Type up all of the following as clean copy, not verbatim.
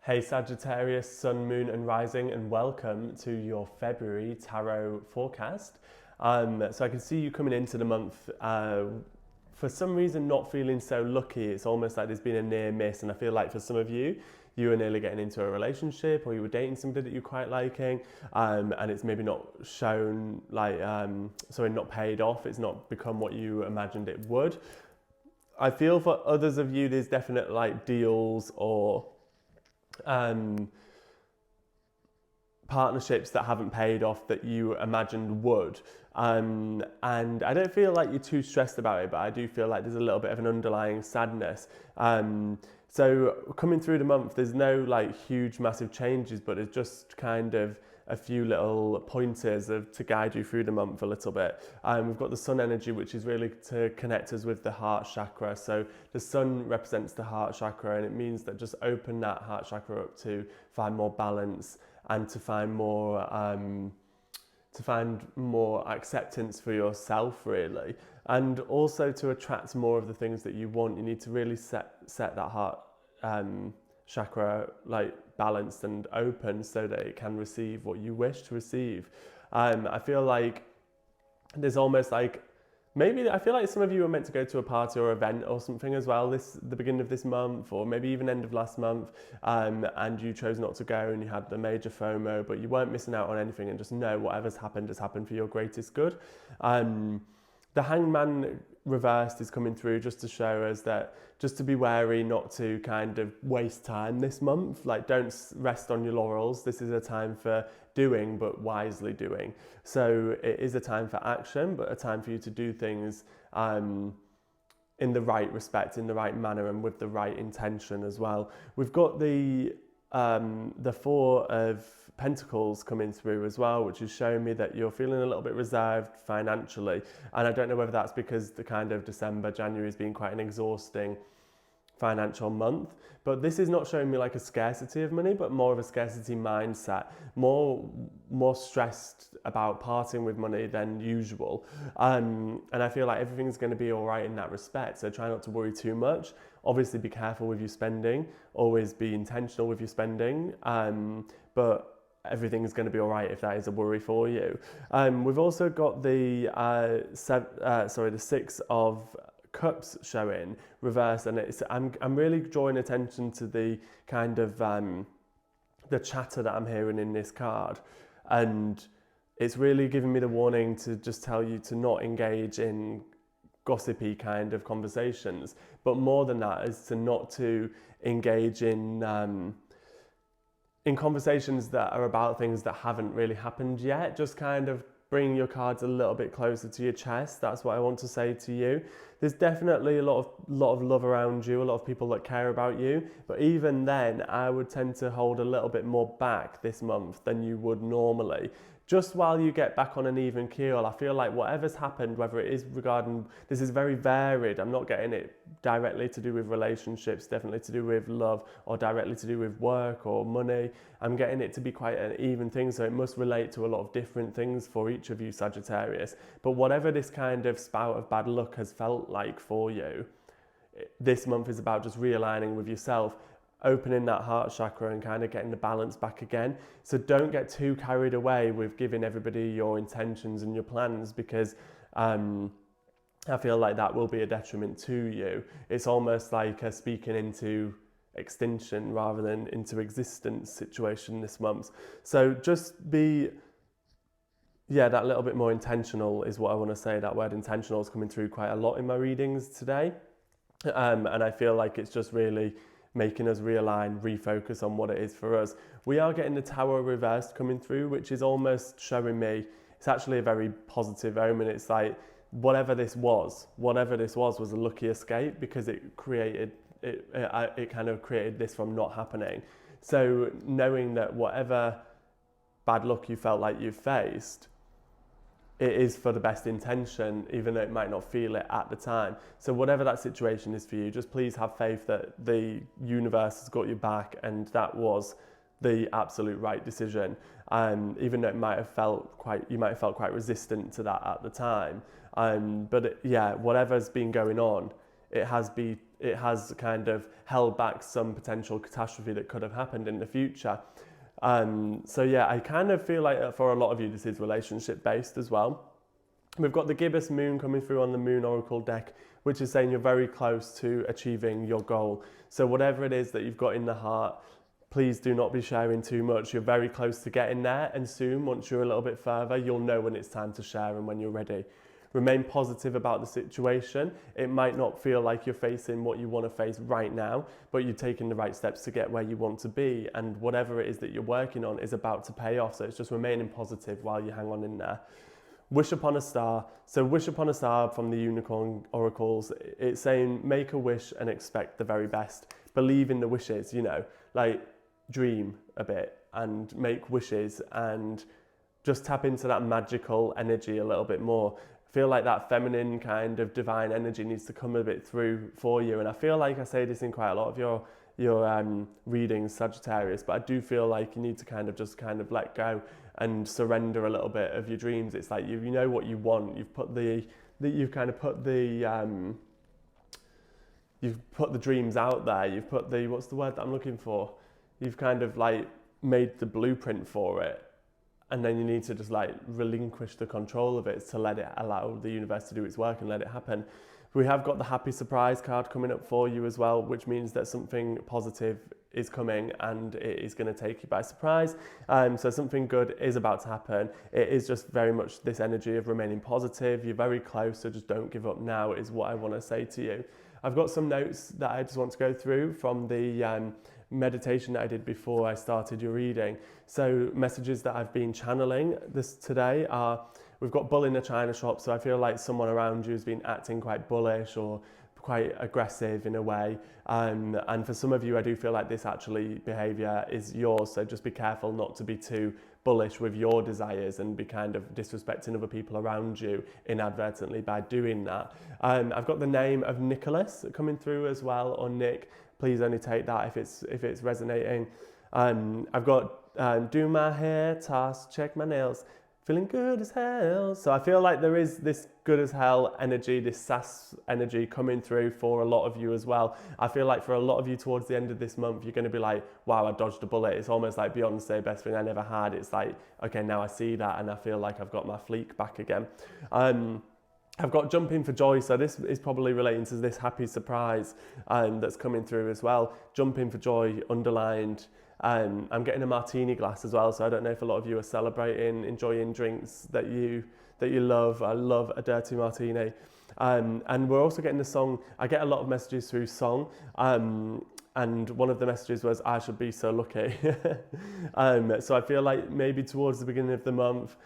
Hey Sagittarius, Sun, Moon and Rising, and welcome to your February Tarot forecast. So I can see you coming into the month for some reason not feeling so lucky. It's almost like there's been a near miss, and I feel like for some of you, you were nearly getting into a relationship or you were dating somebody that you're quite liking, and it's maybe not shown like, not paid off. It's not become what you imagined it would. I feel for others of you, there's definite like deals or partnerships that haven't paid off that you imagined would. And I don't feel like you're too stressed about it, but I do feel like there's a little bit of an underlying sadness. So coming through the month, there's no like huge, massive changes, but it's just kind of a few little pointers to guide you through the month a little bit. We've got the sun energy, which is really to connect us with the heart chakra. So the sun represents the heart chakra, and it means that just open that heart chakra up to find more balance and to find more acceptance for yourself, really, and also to attract more of the things that you want. You need to really set that heart chakra like balanced and open so that it can receive what you wish to receive. I feel like there's almost like I feel like some of you are meant to go to a party or event or something as well the beginning of this month, or maybe even end of last month, and you chose not to go and you had the major FOMO, but you weren't missing out on anything, and just know whatever's happened has happened for your greatest good. The Hangman reversed is coming through just to show us that just to be wary not to kind of waste time this month. Like, don't rest on your laurels. This is a time for doing, but wisely doing. So it is a time for action, but a time for you to do things in the right respect, in the right manner, and with the right intention as well. We've got the Four of Pentacles coming through as well, which is showing me that you're feeling a little bit reserved financially. And I don't know whether that's because the kind of December, January has been quite an exhausting financial month, but this is not showing me like a scarcity of money, but more of a scarcity mindset, more stressed about parting with money than usual. And I feel like everything's going to be all right in that respect. So try not to worry too much. Obviously be careful with your spending, always be intentional with your spending, but everything is going to be all right if that is a worry for you. We've also got the Six of Cups showing reverse, and I'm really drawing attention to the kind of the chatter that I'm hearing in this card, and it's really giving me the warning to just tell you to not engage in gossipy kind of conversations, but more than that is to not to engage in conversations that are about things that haven't really happened yet. Just kind of bring your cards a little bit closer to your chest. That's what I want to say to you. There's definitely a lot of love around you, a lot of people that care about you, but even then I would tend to hold a little bit more back this month than you would normally. Just while you get back on an even keel, I feel like whatever's happened, whether it is regarding, this is very varied. I'm not getting it directly to do with relationships, definitely to do with love, or directly to do with work or money. I'm getting it to be quite an even thing, so it must relate to a lot of different things for each of you Sagittarius. But whatever this kind of spout of bad luck has felt like for you, this month is about just realigning with yourself, opening that heart chakra and kind of getting the balance back again. So don't get too carried away with giving everybody your intentions and your plans, because I feel like that will be a detriment to you. It's almost like a speaking into extinction rather than into existence situation this month. So just be, that little bit more intentional is what I want to say. That word intentional is coming through quite a lot in my readings today. And I feel like it's just really making us realign, refocus on what it is for us. We are getting the Tower reversed coming through, which is almost showing me it's actually a very positive omen. It's like whatever this was a lucky escape, because it kind of created this from not happening. So knowing that whatever bad luck you felt like you faced, it is for the best intention, even though it might not feel it at the time. So whatever that situation is for you, just please have faith that the universe has got your back, and that was the absolute right decision. Even though you might have felt quite resistant to that at the time. Whatever's been going on, it it has kind of held back some potential catastrophe that could have happened in the future. So yeah, I kind of feel like for a lot of you, this is relationship based as well. We've got the gibbous moon coming through on the moon oracle deck, which is saying you're very close to achieving your goal. So whatever it is that you've got in the heart, please do not be sharing too much. You're very close to getting there, and soon, once you're a little bit further, you'll know when it's time to share and when you're ready. Remain positive about the situation. It might not feel like you're facing what you want to face right now, but you're taking the right steps to get where you want to be, and whatever it is that you're working on is about to pay off. So it's just remaining positive while you hang on in there. Wish upon a star. So wish upon a star from the unicorn oracles. It's saying make a wish and expect the very best. Believe in the wishes, like dream a bit and make wishes and just tap into that magical energy a little bit more. Feel like that feminine kind of divine energy needs to come a bit through for you. And I feel like I say this in quite a lot of your readings, Sagittarius, but I do feel like you need to kind of let go and surrender a little bit of your dreams. It's like you know what you want. You've put the dreams out there. You've put the, what's the word that I'm looking for? You've kind of like made the blueprint for it. And then you need to just like relinquish the control of it to let it allow the universe to do its work and let it happen. We have got the happy surprise card coming up for you as well, which means that something positive is coming and it is going to take you by surprise. So something good is about to happen. It is just very much this energy of remaining positive. You're very close, so just don't give up now is what I want to say to you. I've got some notes that I just want to go through from the meditation that I did before I started your reading. So messages that I've been channeling this today are, we've got bull in a china shop. So I feel like someone around you has been acting quite bullish or quite aggressive in a way. And for some of you, I do feel like this actually behavior is yours. So just be careful not to be too bullish with your desires and be kind of disrespecting other people around you inadvertently by doing that. I've got the name of Nicholas coming through as well, or Nick. Please only take that if it's resonating. I've got do my hair, task, check my nails, feeling good as hell. So I feel like there is this good as hell energy, this sass energy coming through for a lot of you as well. I feel like for a lot of you towards the end of this month, you're going to be like, wow, I dodged a bullet. It's almost like Beyonce, best thing I never had. It's like, okay, now I see that and I feel like I've got my fleek back again. I've got jumping for joy, so this is probably relating to this happy surprise that's coming through as well. Jumping for joy, underlined. I'm getting a martini glass as well, so I don't know if a lot of you are celebrating, enjoying drinks that you love. I love a dirty martini. And we're also getting the song. I get a lot of messages through song. And one of the messages was, I should be so lucky. So I feel like maybe towards the beginning of the month,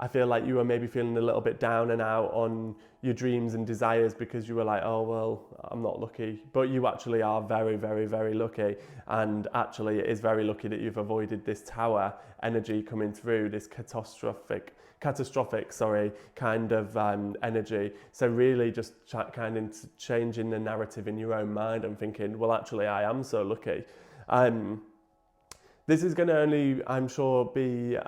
I feel like you were maybe feeling a little bit down and out on your dreams and desires because you were like, oh, well, I'm not lucky. But you actually are very, very, very lucky. And actually, it is very lucky that you've avoided this tower energy coming through, this catastrophic kind of energy. So really just kind of changing the narrative in your own mind and thinking, well, actually, I am so lucky. This is going to only, I'm sure, be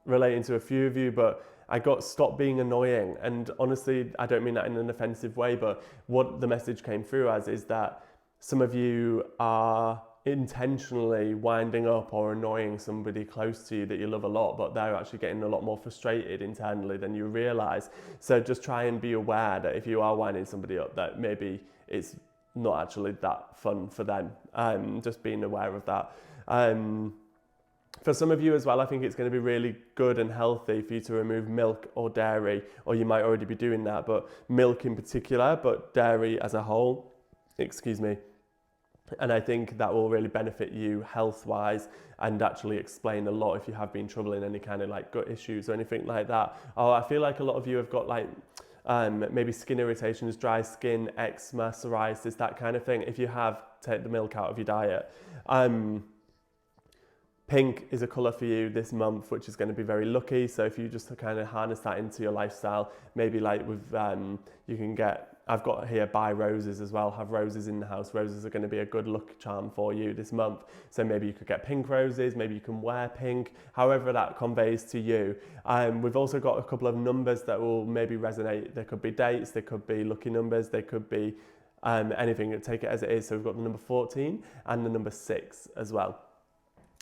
relating to a few of you, but I got stop being annoying. And honestly, I don't mean that in an offensive way, but what the message came through as is that some of you are intentionally winding up or annoying somebody close to you that you love a lot, but they're actually getting a lot more frustrated internally than you realize. So just try and be aware that if you are winding somebody up, that maybe it's not actually that fun for them. Just being aware of that. For some of you as well, I think it's going to be really good and healthy for you to remove milk or dairy, or you might already be doing that, but milk in particular, but dairy as a whole, excuse me. And I think that will really benefit you health-wise and actually explain a lot if you have been troubling any kind of like gut issues or anything like that. Oh, I feel like a lot of you have got like maybe skin irritations, dry skin, eczema, psoriasis, that kind of thing. If you have, take the milk out of your diet. Pink is a colour for you this month, which is going to be very lucky. So if you just kind of harness that into your lifestyle, maybe like with, you can get, I've got here buy roses as well, have roses in the house. Roses are going to be a good luck charm for you this month. So maybe you could get pink roses, maybe you can wear pink, however that conveys to you. We've also got a couple of numbers that will maybe resonate. There could be dates, there could be lucky numbers, there could be anything, take it as it is. So we've got the number 14 and the number 6 as well.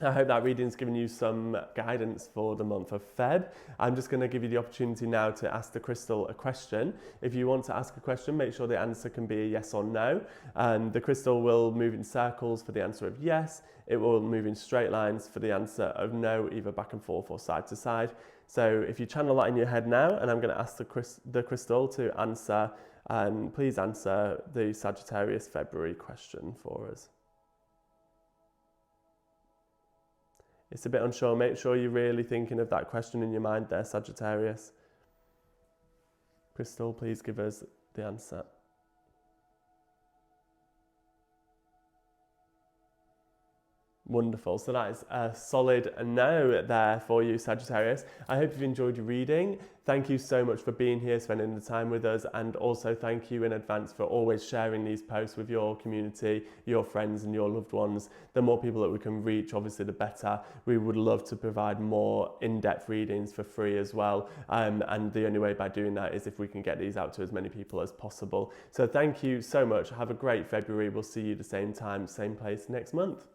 I hope that reading's given you some guidance for the month of Feb. I'm just going to give you the opportunity now to ask the crystal a question. If you want to ask a question, make sure the answer can be a yes or no. The crystal will move in circles for the answer of yes. It will move in straight lines for the answer of no, either back and forth or side to side. So if you channel that in your head now, and I'm going to ask the crystal to answer, and please answer the Sagittarius February question for us. It's a bit unsure. Make sure you're really thinking of that question in your mind there, Sagittarius. Crystal, please give us the answer. Wonderful. So that is a solid no there for you, Sagittarius. I hope you've enjoyed your reading. Thank you so much for being here, spending the time with us, and also thank you in advance for always sharing these posts with your community, your friends and your loved ones. The more people that we can reach, obviously the better. We would love to provide more in-depth readings for free as well, and the only way by doing that is if we can get these out to as many people as possible. So thank you so much. Have a great February. We'll see you the same time, same place next month.